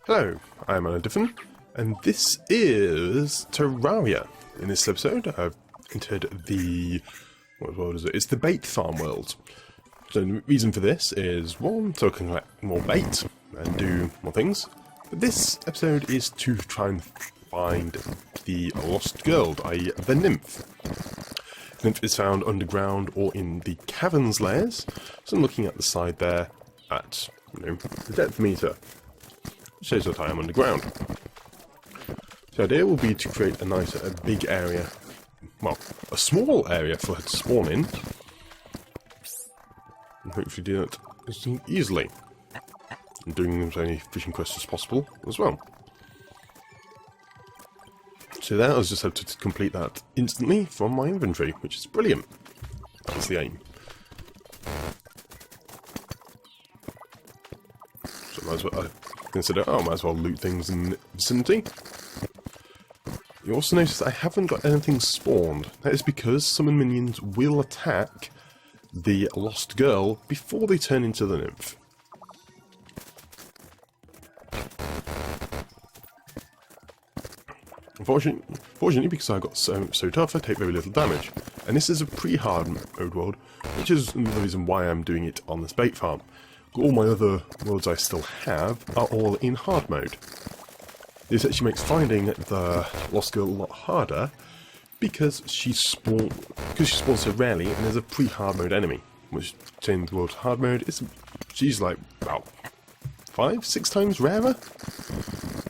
Hello, I'm Anna, and this is Terraria. In this episode, I've entered the... what world is it? It's the bait farm world. So the reason for this is, one, so I can collect more bait and do more things. But this episode is to try and find the lost girl, i.e. the nymph. The nymph is found underground or in the caverns layers. So I'm looking at the side there at, the depth meter. Shows that I am underground. The idea will be to create a big area, well, a small area for her to spawn in, and hopefully do that easily, and doing as many fishing quests as possible as well. So that I just have to complete that instantly from my inventory, which is brilliant. That's the aim. So might as well consider, might as well loot things in the vicinity. You also notice I haven't got anything spawned. That is because summon minions will attack the lost girl before they turn into the nymph. Fortunately, because I got so tough, I take very little damage. And this is a pre-hard mode world, which is another reason why I'm doing it on this bait farm. All my other worlds I still have are all in hard mode. This actually makes finding the lost girl a lot harder because she spawns so rarely, and there's a pre-hard mode enemy, which changing the world to hard mode she's like about 5-6 times rarer.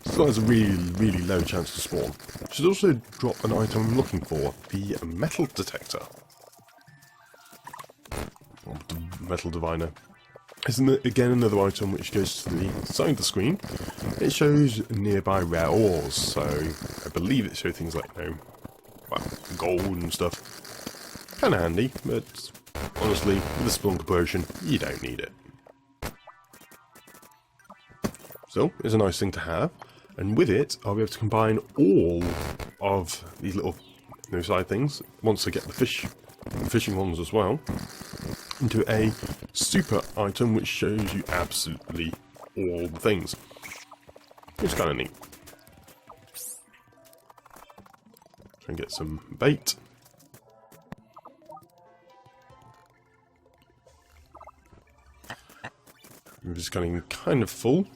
Still has a really low chance to spawn. Should also drop an item I'm looking for, the metal detector. Or the metal diviner. It's again another item which goes to the side of the screen. It shows nearby rare ores, so I believe it shows things like, gold and stuff. Kinda handy, but honestly, with a Splunker potion, you don't need it. So, it's a nice thing to have, and with it, I'll be able to combine all of these little side things, once I get the fishing ones as well, into a super item which shows you absolutely all the things. It's kind of neat. Try and get some bait. I'm just getting kind of full.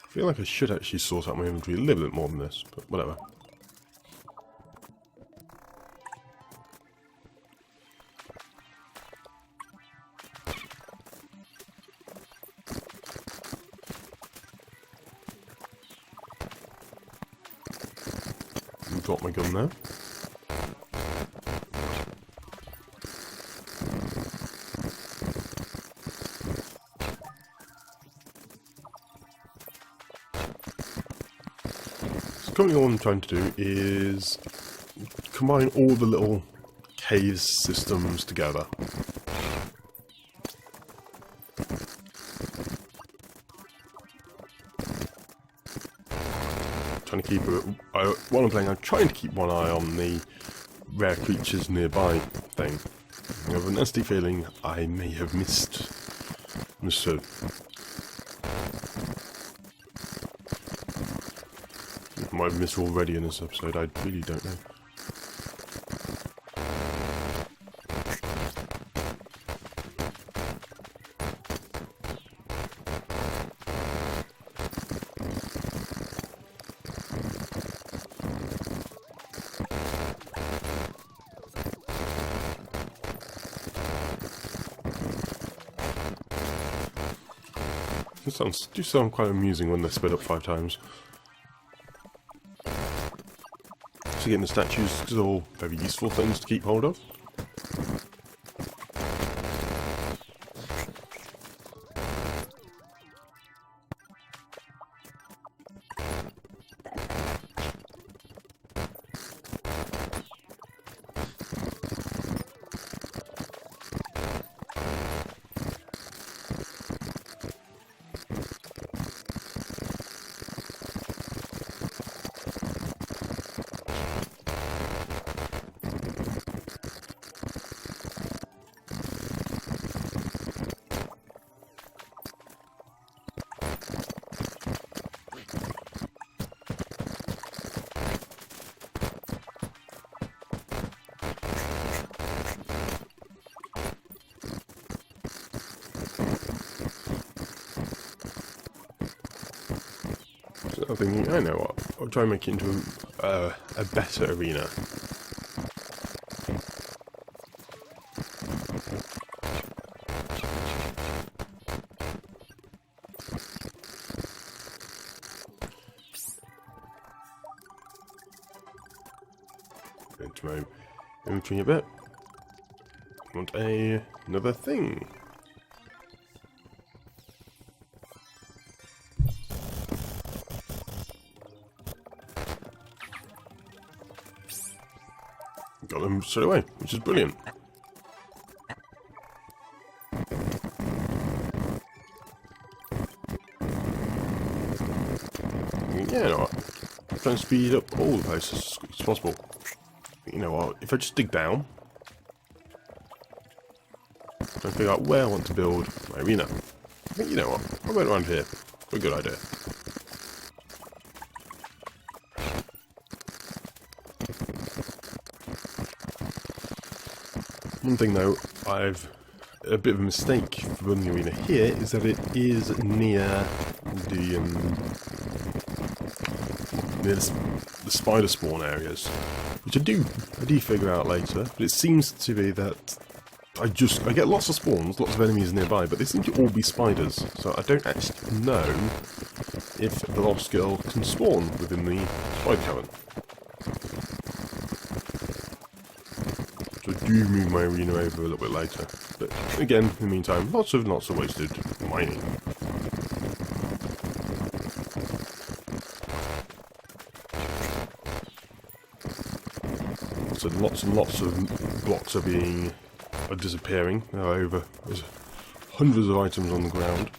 I feel like I should actually sort out my inventory a little bit more than this, but whatever. Drop my gun there. Currently all I'm trying to do is combine all the little cave systems together. Trying to keep while I'm playing, I'm trying to keep one eye on the rare creatures nearby thing. I have a nasty feeling I may have misheard. I might have missed already in this episode, I really don't know. This do sound quite amusing when they're split up 5 times. So getting the statues is all very useful things to keep hold of. I'm thinking, I know what, I'll try and make it into a better arena. Into my inventory a bit. Want another thing. Got them straight away, which is brilliant. Yeah, you know what? I'm trying to speed up all the places as quick as possible. You know what? If I just dig down, trying to figure out where I want to build my arena. I think, you know what? I'll go around here. A good idea. One thing though, a bit of a mistake for building the arena here is that it is near the spider spawn areas, which I do figure out later. But it seems to be that I get lots of spawns, lots of enemies nearby, but they seem to all be spiders. So I don't actually know if the lost girl can spawn within the spider cavern. So I do move my arena over a little bit later. But again, in the meantime, lots of wasted mining. So lots and lots of blocks are disappearing. There's hundreds of items on the ground.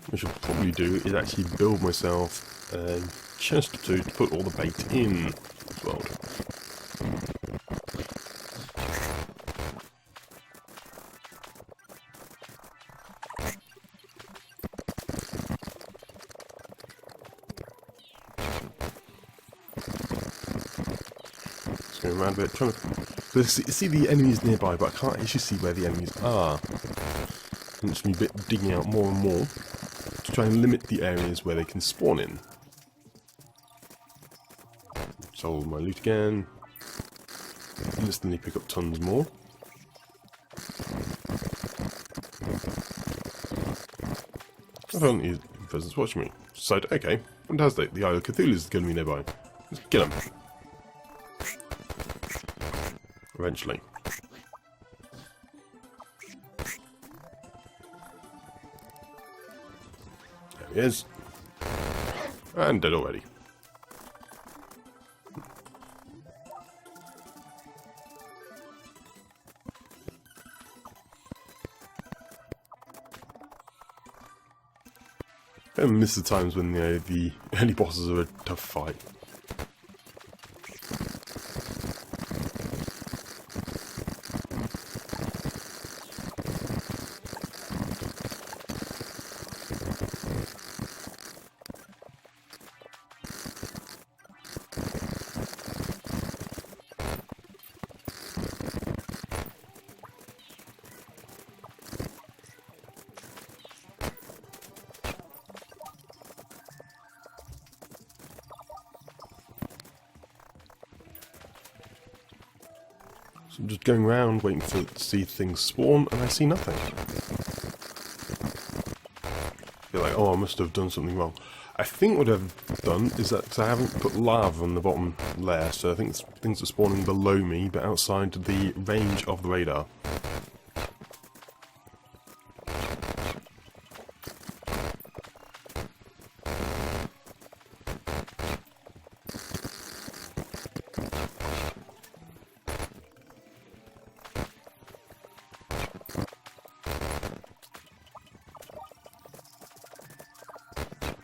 What I should probably do is actually build myself a chest or two to put all the bait in as well. Just going around a bit, trying to see the enemies nearby, but I can't actually see where the enemies are. And it's me digging out more and more to try and limit the areas where they can spawn in. Sold my loot again. Instantly pick up tons more. I don't need the person's watching me. Decided, okay, fantastic, the Isle of Cthulhu is going to be nearby. Let's kill him. Eventually. There he is. And dead already. I miss the times when the early bosses are a tough fight. So I'm just going around waiting to see things spawn, and I see nothing. You're like, oh, I must have done something wrong. I think what I've done is that I haven't put lava on the bottom layer, so I think things are spawning below me, but outside the range of the radar.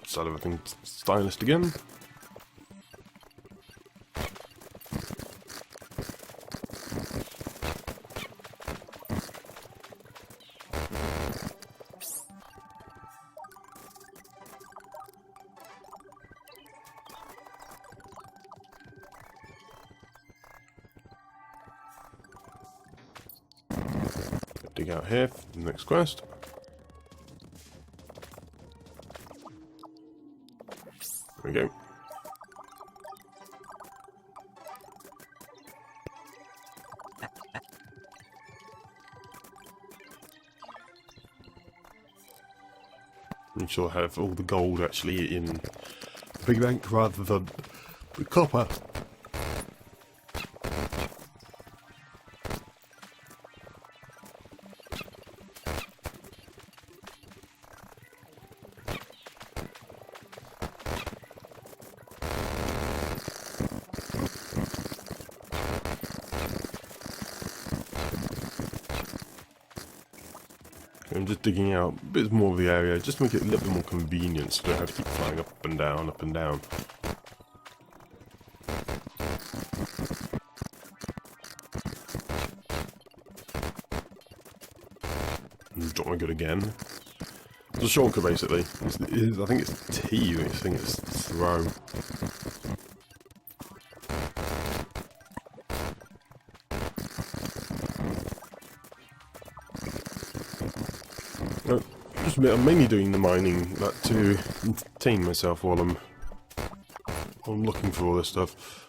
Side of everything stylist again. dig out here for the next quest. There we go. And she'll have all the gold actually in the big bank rather than the copper. I'm just digging out a bit more of the area, just to make it a little bit more convenient so I don't have to keep flying up and down, up and down. Drop my good again. It's a shortcut basically. I think it's T, I think it's throw. Just admit, I'm mainly doing the mining to entertain myself while I'm looking for all this stuff.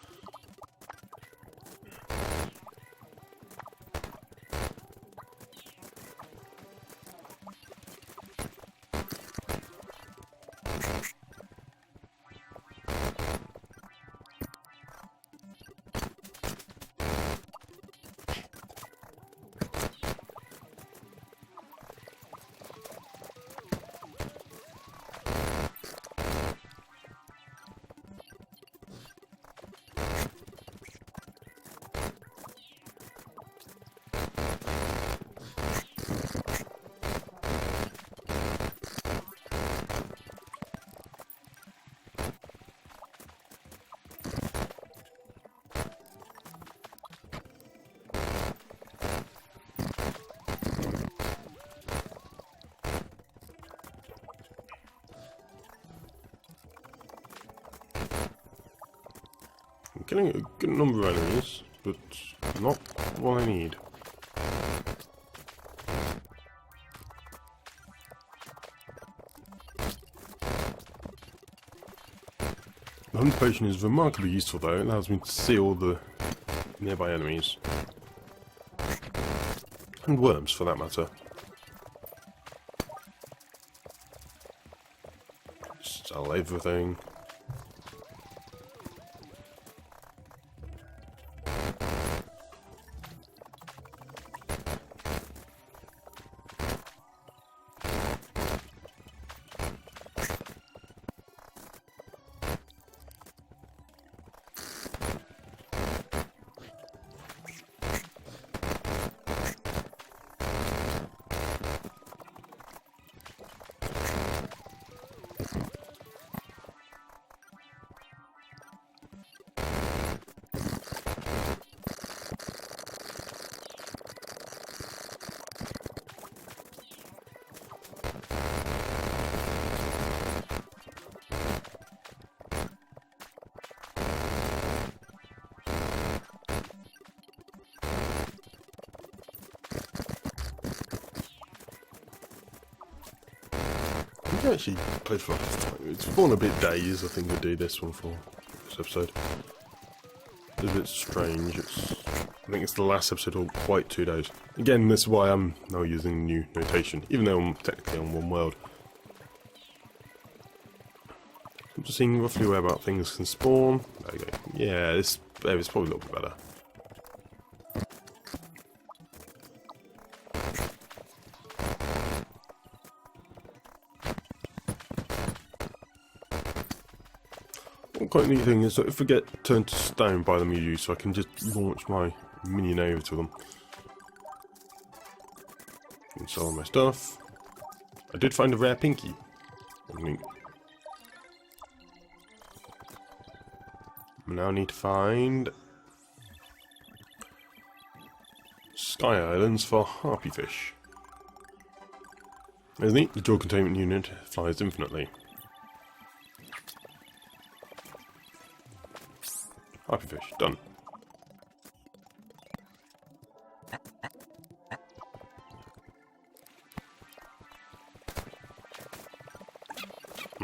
I'm getting a good number of enemies, but not what I need. The hunt potion is remarkably useful though, it allows me to see all the nearby enemies. And worms for that matter. Sell everything. I actually played for it's 4 and a bit days I think I do this one for this episode. It's a bit strange, I think it's the last episode of quite 2 days. Again, this is why I'm now using new notation, even though I'm technically on one world. I'm just seeing roughly where about things can spawn. There we go. Yeah, this area's probably a little bit better. One quite neat thing is that if I get turned to stone by the Mew, so I can just launch my minion over to them. And sell all my stuff. I did find a rare pinky. I now need to find Sky Islands for harpy fish. There's neat, the jaw containment unit flies infinitely. Harpy fish, done.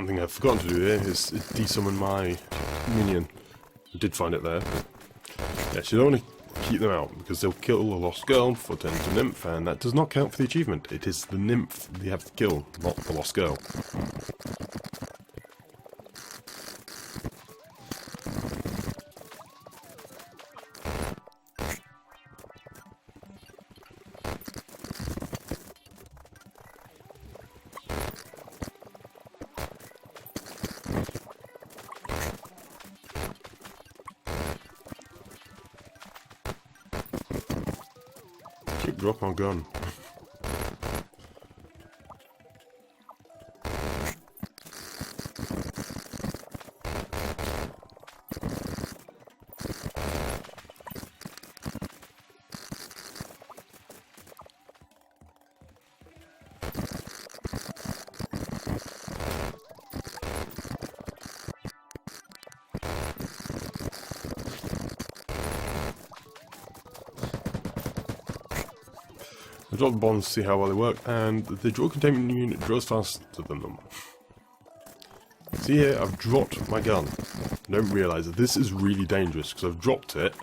one thing I've forgotten to do here is desummon my minion. I did find it there. Yes, you don't want to keep them out, because they'll kill a lost girl before turning to nymph, and that does not count for the achievement. It is the nymph you have to kill, not the lost girl. Drop my gun. I dropped the bombs to see how well they work, and the draw containment unit draws faster than them. See here, I've dropped my gun. I don't realise that this is really dangerous, because I've dropped it.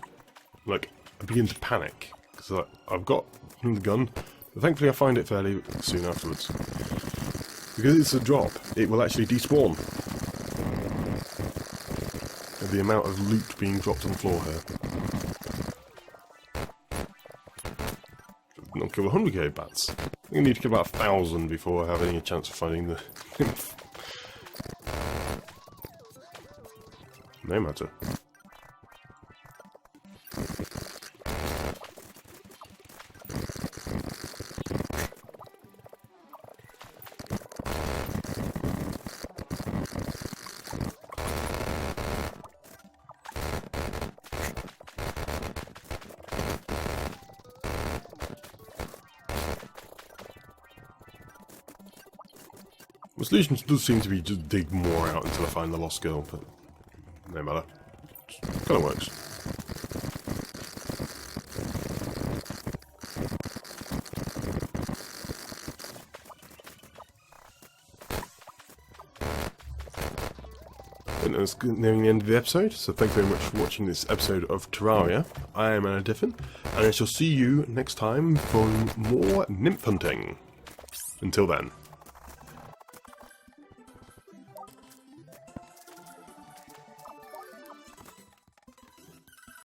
Like, I begin to panic, because I've got the gun, but thankfully I find it fairly soon afterwards. Because it's a drop, it will actually despawn. The amount of loot being dropped on the floor here. Not kill 100k bats. I think I need to kill about 1,000 before I have any chance of finding the nymph. No matter. The solution does seem to be just dig more out until I find the lost girl, but no matter. It kind of works. And that's nearing the end of the episode, so thank you very much for watching this episode of Terraria. I am Anna Diffin, and I shall see you next time for more nymph hunting. Until then.